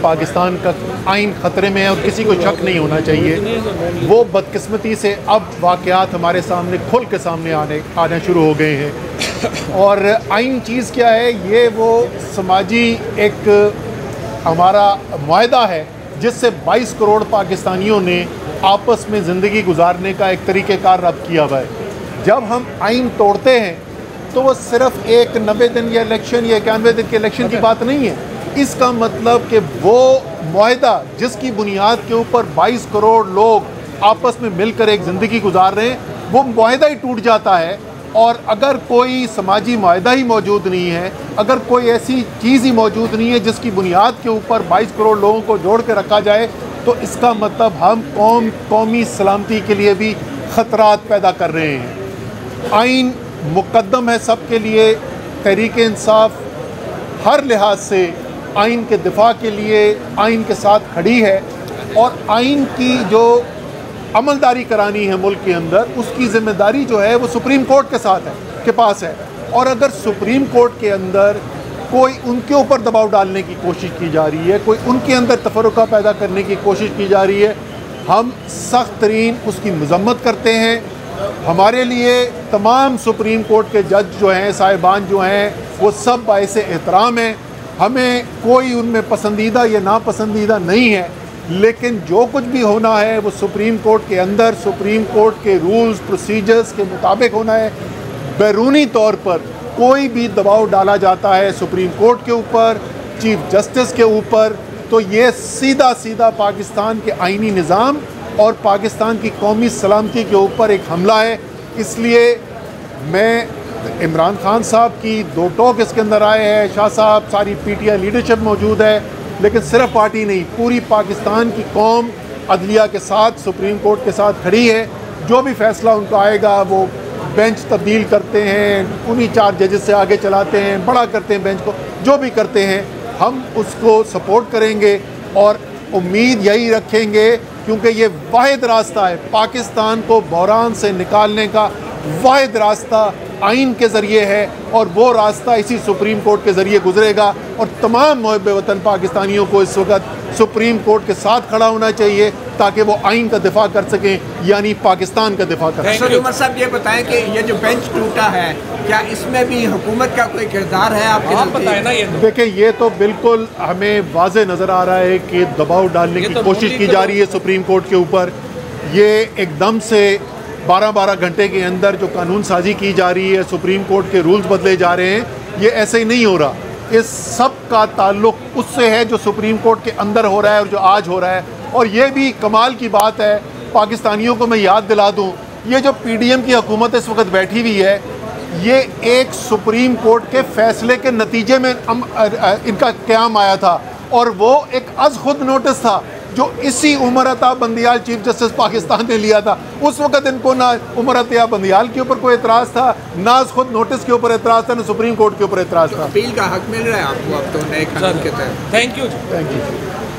पाकिस्तान का आइन ख़तरे में है और किसी को शक नहीं होना चाहिए। वो बदकिस्मती से अब वाक़यात हमारे सामने खुल के सामने आने शुरू हो गए हैं। और आइन चीज़ क्या है? ये वो समाजी एक हमारा मुआहदा है जिससे 22 करोड़ पाकिस्तानियों ने आपस में ज़िंदगी गुजारने का एक तरीक़ेकार रब्त किया हुआ है। जब हम आइन तोड़ते हैं तो वो सिर्फ़ एक 90 दिन या इलेक्शन या 91 दिन के इलेक्शन की बात नहीं है। इसका मतलब कि वो मुआहदा जिसकी बुनियाद के ऊपर 22 करोड़ लोग आपस में मिलकर एक ज़िंदगी गुजार रहे हैं, वो मुआहदा ही टूट जाता है। और अगर कोई समाजी मुआहदा ही मौजूद नहीं है, अगर कोई ऐसी चीज़ ही मौजूद नहीं है जिसकी बुनियाद के ऊपर 22 करोड़ लोगों को जोड़ के रखा जाए, तो इसका मतलब हम कौमी सलामती के लिए भी ख़तरात पैदा कर रहे हैं। आइन मुक़द्दम है सबके लिए। तहरीक-ए-इंसाफ हर लिहाज से आइन के दिफा के लिए आइन के साथ खड़ी है और आइन की जो अमलदारी करानी है मुल्क के अंदर, उसकी ज़िम्मेदारी जो है वो सुप्रीम कोर्ट के साथ है, के पास है। और अगर सुप्रीम कोर्ट के अंदर कोई उनके ऊपर दबाव डालने की कोशिश की जा रही है, कोई उनके अंदर तफर्रुक़ा पैदा करने की कोशिश की जा रही है, हम सख्त तरीन उसकी मज़म्मत करते हैं। हमारे लिए तमाम सुप्रीम कोर्ट के जज जो हैं, साहिबान जो हैं, वो सब बाइस एहतराम हैं। हमें कोई उनमें पसंदीदा या नापसंदीदा नहीं है, लेकिन जो कुछ भी होना है वो सुप्रीम कोर्ट के अंदर सुप्रीम कोर्ट के रूल्स प्रोसीजर्स के मुताबिक होना है। बैरूनी तौर पर कोई भी दबाव डाला जाता है सुप्रीम कोर्ट के ऊपर, चीफ जस्टिस के ऊपर, तो ये सीधा सीधा पाकिस्तान के आइनी निज़ाम और पाकिस्तान की कौमी सलामती के ऊपर एक हमला है। इसलिए मैं इमरान खान साहब की दो टोक इसके अंदर आए हैं, शाह साहब, सारी PTI लीडरशिप मौजूद है, लेकिन सिर्फ पार्टी नहीं, पूरी पाकिस्तान की कौम अदलिया के साथ सुप्रीम कोर्ट के साथ खड़ी है। जो भी फ़ैसला उनका आएगा वो बेंच तब्दील करते हैं, उन्हीं 4 जजेस से आगे चलाते हैं, बड़ा करते हैं बेंच को, जो भी करते हैं हम उसको सपोर्ट करेंगे और उम्मीद यही रखेंगे, क्योंकि ये वाहिद रास्ता है पाकिस्तान को बहरान से निकालने का। वाहिद रास्ता आइन के ज़रिए है और वो रास्ता इसी सुप्रीम कोर्ट के ज़रिए गुजरेगा। और तमाम मुहब्बे वतन पाकिस्तानियों को इस वक्त सुप्रीम कोर्ट के साथ खड़ा होना चाहिए ताकि वो आइन का दिफा कर सकें, यानी पाकिस्तान का दिफा कर सकें। उमर साहब ये बताएं कि ये जो बेंच टूटा है, क्या इसमें भी हुकूमत का कोई किरदार है? आपके बताएं ना। ये देखिए, ये तो बिल्कुल हमें वाज़े नज़र आ रहा है कि दबाव डालने की कोशिश की जा रही है सुप्रीम कोर्ट के ऊपर। ये एकदम से 12-12 घंटे के अंदर जो कानून साजी की जा रही है, सुप्रीम कोर्ट के रूल्स बदले जा रहे हैं, ये ऐसे ही नहीं हो रहा। इस सब का ताल्लुक़ उससे है जो सुप्रीम कोर्ट के अंदर हो रहा है और जो आज हो रहा है। और ये भी कमाल की बात है, पाकिस्तानियों को मैं याद दिला दूं, ये जो PDM की हुकूमत इस वक्त बैठी हुई है, ये एक सुप्रीम कोर्ट के फ़ैसले के नतीजे में इनका क़याम आया था और वो एक अज़ खुद नोटिस था जो इसी उमर अता बंदियाल चीफ जस्टिस पाकिस्तान ने लिया था। उस वक़्त इनको ना उमर अता बंदियाल के ऊपर कोई एतराज़ था, ना खुद नोटिस के ऊपर एतराज़ था, ना सुप्रीम कोर्ट के ऊपर एतराज़ था। अपील का हक मिल रहा है आपको अब तो नए कानून के तहत। Thank you.